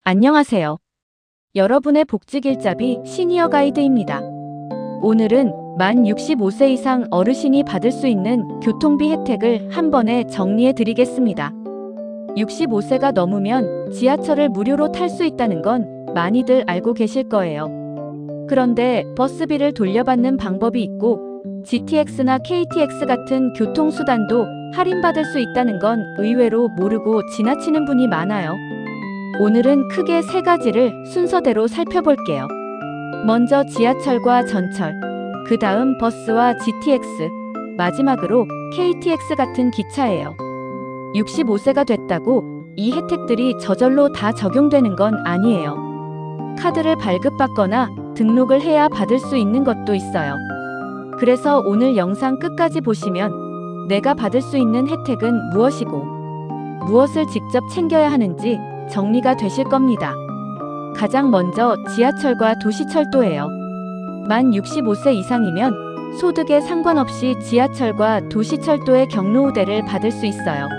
안녕하세요. 여러분의 복지길잡이 시니어 가이드입니다. 오늘은 만 65세 이상 어르신이 받을 수 있는 교통비 혜택을 한 번에 정리해 드리겠습니다. 65세가 넘으면 지하철을 무료로 탈 수 있다는 건 많이들 알고 계실 거예요. 그런데 버스비를 돌려받는 방법이 있고 GTX나 KTX 같은 교통수단도 할인받을 수 있다는 건 의외로 모르고 지나치는 분이 많아요. 오늘은 크게 세 가지를 순서대로 살펴볼게요. 먼저 지하철과 전철, 그 다음 버스와 GTX, 마지막으로 KTX 같은 기차예요. 65세가 됐다고 이 혜택들이 저절로 다 적용되는 건 아니에요. 카드를 발급받거나 등록을 해야 받을 수 있는 것도 있어요. 그래서 오늘 영상 끝까지 보시면 내가 받을 수 있는 혜택은 무엇이고 무엇을 직접 챙겨야 하는지 정리가 되실 겁니다. 가장 먼저 지하철과 도시철도예요. 만 65세 이상이면 소득에 상관없이 지하철과 도시철도의 경로우대를 받을 수 있어요.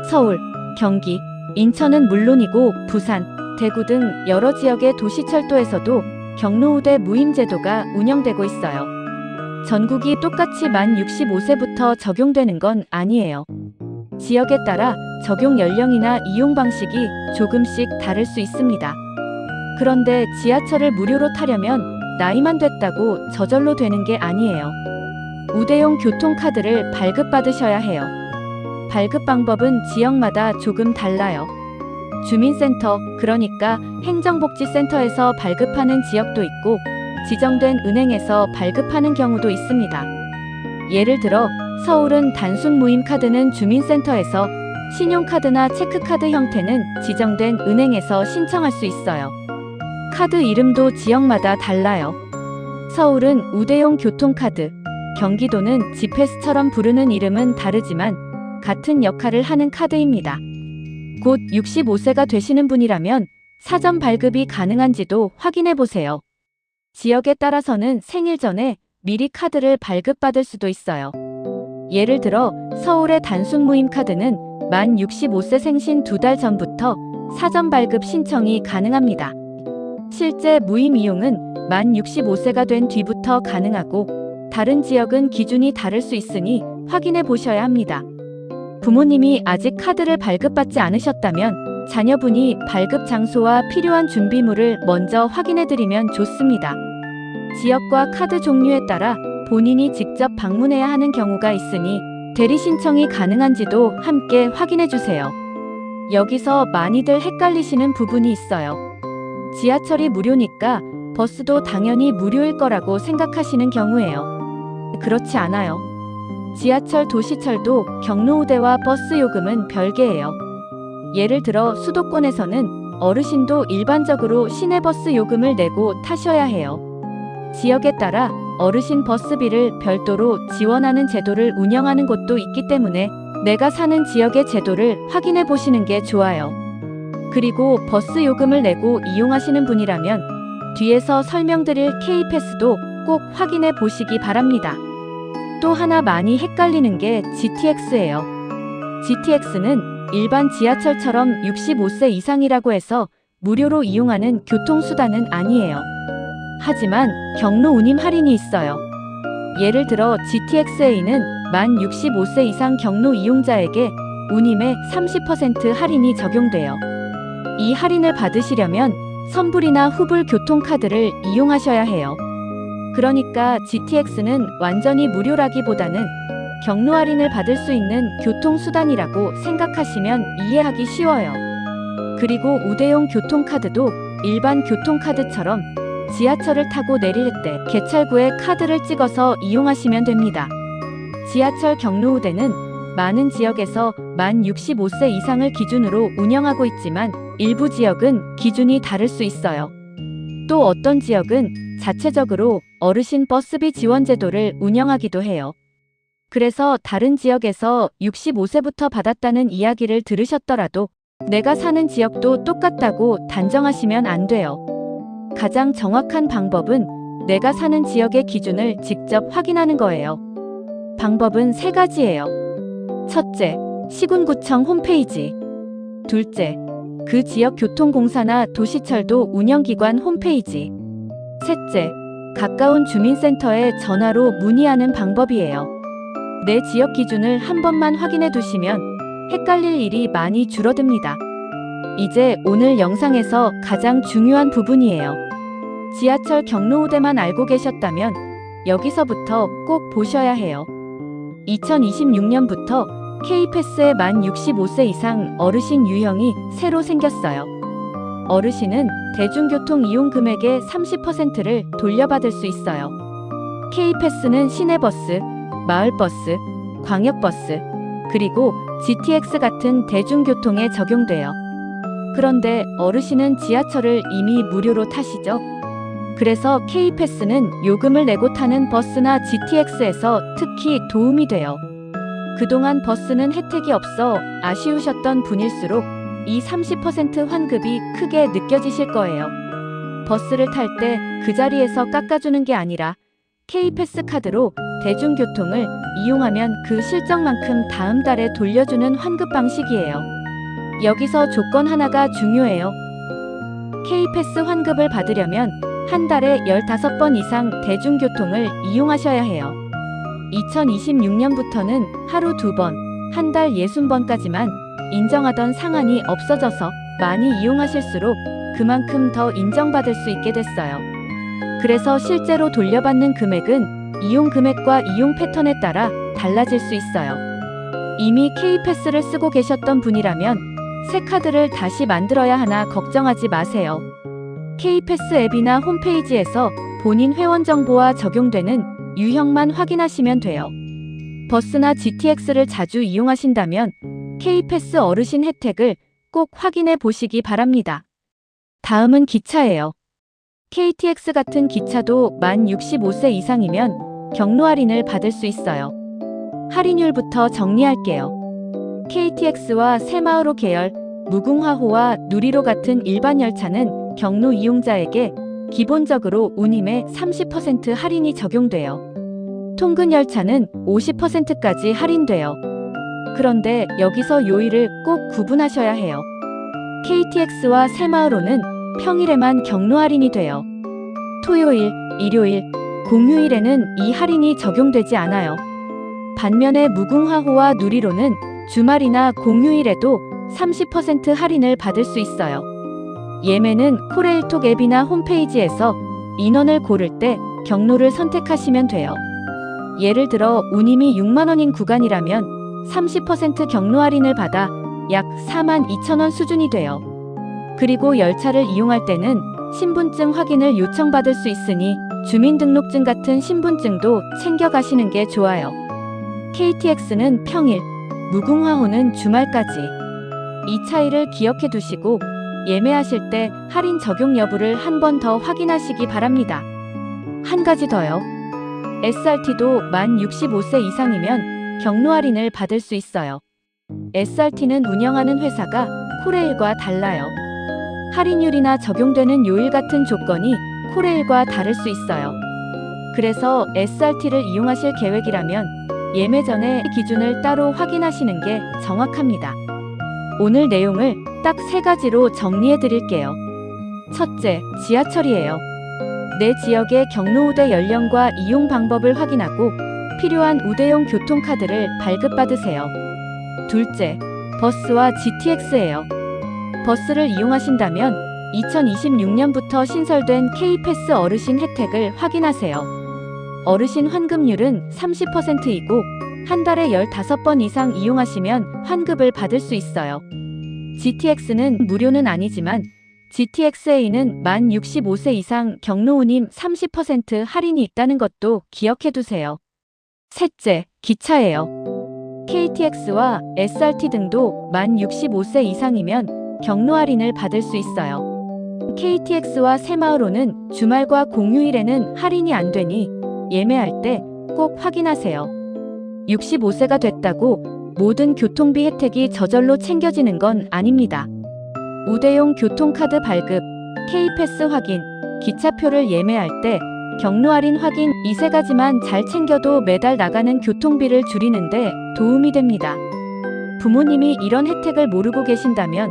서울, 경기, 인천은 물론이고 부산, 대구 등 여러 지역의 도시철도에서도 경로우대 무임제도가 운영되고 있어요. 전국이 똑같이 만 65세부터 적용되는 건 아니에요. 지역에 따라 적용 연령이나 이용 방식이 조금씩 다를 수 있습니다. 그런데 지하철을 무료로 타려면 나이만 됐다고 저절로 되는 게 아니에요. 우대용 교통카드를 발급받으셔야 해요. 발급 방법은 지역마다 조금 달라요. 주민센터, 그러니까 행정복지센터에서 발급하는 지역도 있고 지정된 은행에서 발급하는 경우도 있습니다. 예를 들어 서울은 단순 무임카드는 주민센터에서, 신용카드나 체크카드 형태는 지정된 은행에서 신청할 수 있어요. 카드 이름도 지역마다 달라요. 서울은 우대용 교통카드, 경기도는 지패스처럼 부르는 이름은 다르지만 같은 역할을 하는 카드입니다. 곧 65세가 되시는 분이라면 사전 발급이 가능한지도 확인해 보세요. 지역에 따라서는 생일 전에 미리 카드를 발급받을 수도 있어요. 예를 들어 서울의 단순 무임 카드는 만 65세 생신 2달 전부터 사전 발급 신청이 가능합니다. 실제 무임 이용은 만 65세가 된 뒤부터 가능하고 다른 지역은 기준이 다를 수 있으니 확인해 보셔야 합니다. 부모님이 아직 카드를 발급받지 않으셨다면 자녀분이 발급 장소와 필요한 준비물을 먼저 확인해 드리면 좋습니다. 지역과 카드 종류에 따라 본인이 직접 방문해야 하는 경우가 있으니 대리 신청이 가능한지도 함께 확인해 주세요. 여기서 많이들 헷갈리시는 부분이 있어요. 지하철이 무료니까 버스도 당연히 무료일 거라고 생각하시는 경우예요. 그렇지 않아요. 지하철, 도시철도 경로우대와 버스 요금은 별개예요. 예를 들어 수도권에서는 어르신도 일반적으로 시내버스 요금을 내고 타셔야 해요. 지역에 따라 어르신 버스비를 별도로 지원하는 제도를 운영하는 곳도 있기 때문에 내가 사는 지역의 제도를 확인해 보시는 게 좋아요. 그리고 버스 요금을 내고 이용하시는 분이라면 뒤에서 설명드릴 K패스도 꼭 확인해 보시기 바랍니다. 또 하나 많이 헷갈리는 게 GTX예요. GTX는 일반 지하철처럼 65세 이상이라고 해서 무료로 이용하는 교통수단은 아니에요. 하지만 경로 운임 할인이 있어요. 예를 들어 GTX-A는 만 65세 이상 경로 이용자에게 운임의 30% 할인이 적용돼요. 이 할인을 받으시려면 선불이나 후불 교통카드를 이용하셔야 해요. 그러니까 GTX는 완전히 무료라기보다는 경로 할인을 받을 수 있는 교통수단이라고 생각하시면 이해하기 쉬워요. 그리고 우대용 교통카드도 일반 교통카드처럼 지하철을 타고 내릴 때 개찰구에 카드를 찍어서 이용하시면 됩니다. 지하철 경로우대는 많은 지역에서 만 65세 이상을 기준으로 운영하고 있지만 일부 지역은 기준이 다를 수 있어요. 또 어떤 지역은 자체적으로 어르신 버스비 지원 제도를 운영하기도 해요. 그래서 다른 지역에서 65세부터 받았다는 이야기를 들으셨더라도 내가 사는 지역도 똑같다고 단정하시면 안 돼요. 가장 정확한 방법은 내가 사는 지역의 기준을 직접 확인하는 거예요. 방법은 세 가지예요. 첫째, 시군구청 홈페이지. 둘째, 그 지역 교통공사나 도시철도 운영기관 홈페이지. 셋째, 가까운 주민센터에 전화로 문의하는 방법이에요. 내 지역 기준을 한 번만 확인해 두시면 헷갈릴 일이 많이 줄어듭니다. 이제 오늘 영상에서 가장 중요한 부분이에요. 지하철 경로우대만 알고 계셨다면 여기서부터 꼭 보셔야 해요. 2026년부터 K패스의 만 65세 이상 어르신 유형이 새로 생겼어요. 어르신은 대중교통 이용 금액의 30%를 돌려받을 수 있어요. K패스는 시내버스, 마을버스, 광역버스, 그리고 GTX 같은 대중교통에 적용돼요. 그런데 어르신은 지하철을 이미 무료로 타시죠? 그래서 K패스는 요금을 내고 타는 버스나 GTX에서 특히 도움이 돼요. 그동안 버스는 혜택이 없어 아쉬우셨던 분일수록 이 30% 환급이 크게 느껴지실 거예요. 버스를 탈 때 그 자리에서 깎아주는 게 아니라 K패스 카드로 대중교통을 이용하면 그 실적만큼 다음 달에 돌려주는 환급 방식이에요. 여기서 조건 하나가 중요해요. K패스 환급을 받으려면 한 달에 15번 이상 대중교통을 이용하셔야 해요. 2026년부터는 하루 2번, 한 달 60번까지만 인정하던 상한이 없어져서 많이 이용하실수록 그만큼 더 인정받을 수 있게 됐어요. 그래서 실제로 돌려받는 금액은 이용 금액과 이용 패턴에 따라 달라질 수 있어요. 이미 K패스를 쓰고 계셨던 분이라면 새 카드를 다시 만들어야 하나 걱정하지 마세요. K패스 앱이나 홈페이지에서 본인 회원 정보와 적용되는 유형만 확인하시면 돼요. 버스나 GTX를 자주 이용하신다면 K패스 어르신 혜택을 꼭 확인해 보시기 바랍니다. 다음은 기차예요. KTX 같은 기차도 만 65세 이상이면 경로 할인을 받을 수 있어요. 할인율부터 정리할게요. KTX와 새마을호 계열, 무궁화호와 누리호 같은 일반 열차는 경로 이용자에게 기본적으로 운임의 30% 할인이 적용돼요. 통근 열차는 50%까지 할인돼요. 그런데 여기서 요일을 꼭 구분하셔야 해요. KTX와 새마을호는 평일에만 경로 할인이 돼요. 토요일, 일요일, 공휴일에는 이 할인이 적용되지 않아요. 반면에 무궁화호와 누리호는 주말이나 공휴일에도 30% 할인을 받을 수 있어요. 예매는 코레일톡 앱이나 홈페이지에서 인원을 고를 때 경로를 선택하시면 돼요. 예를 들어 운임이 6만원인 구간이라면 30% 경로 할인을 받아 약 42,000원 수준이 돼요. 그리고 열차를 이용할 때는 신분증 확인을 요청받을 수 있으니 주민등록증 같은 신분증도 챙겨가시는 게 좋아요. KTX는 평일, 무궁화호는 주말까지. 이 차이를 기억해 두시고 예매하실 때 할인 적용 여부를 한 번 더 확인하시기 바랍니다. 한 가지 더요. SRT도 만 65세 이상이면 경로 할인을 받을 수 있어요. SRT는 운영하는 회사가 코레일과 달라요. 할인율이나 적용되는 요일 같은 조건이 코레일과 다를 수 있어요. 그래서 SRT를 이용하실 계획이라면 예매 전에 기준을 따로 확인하시는 게 정확합니다. 오늘 내용을 딱 3가지로 정리해 드릴게요. 첫째, 지하철이에요. 내 지역의 경로 우대 연령과 이용 방법을 확인하고 필요한 우대용 교통카드를 발급받으세요. 둘째, 버스와 GTX예요. 버스를 이용하신다면 2026년부터 신설된 K패스 어르신 혜택을 확인하세요. 어르신 환급률은 30%이고 한 달에 15번 이상 이용하시면 환급을 받을 수 있어요. GTX는 무료는 아니지만 GTX-A는 만 65세 이상 경로 운임 30% 할인이 있다는 것도 기억해 두세요. 셋째, 기차예요. KTX와 SRT 등도 만 65세 이상이면 경로 할인을 받을 수 있어요. KTX와 새마을호는 주말과 공휴일에는 할인이 안 되니 예매할 때 꼭 확인하세요. 65세가 됐다고 모든 교통비 혜택이 저절로 챙겨지는 건 아닙니다. 우대용 교통카드 발급, K패스 확인, 기차표를 예매할 때 경로 할인 확인 이 3가지만 잘 챙겨도 매달 나가는 교통비를 줄이는데 도움이 됩니다. 부모님이 이런 혜택을 모르고 계신다면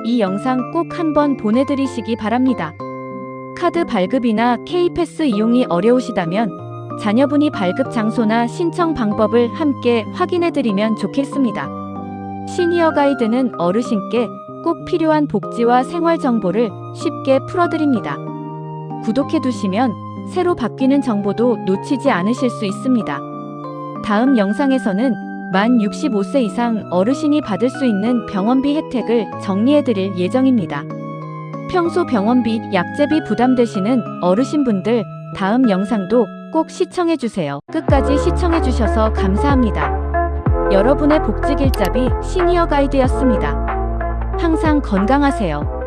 이 영상 꼭 한번 보내드리시기 바랍니다. 카드 발급이나 K패스 이용이 어려우시다면 자녀분이 발급 장소나 신청 방법을 함께 확인해드리면 좋겠습니다. 시니어 가이드는 어르신께 꼭 필요한 복지와 생활 정보를 쉽게 풀어드립니다. 구독해두시면 새로 바뀌는 정보도 놓치지 않으실 수 있습니다. 다음 영상에서는 만 65세 이상 어르신이 받을 수 있는 병원비 혜택을 정리해드릴 예정입니다. 평소 병원비, 약제비 부담되시는 어르신분들 다음 영상도 꼭 시청해주세요. 끝까지 시청해주셔서 감사합니다. 여러분의 복지길잡이 시니어 가이드였습니다. 항상 건강하세요.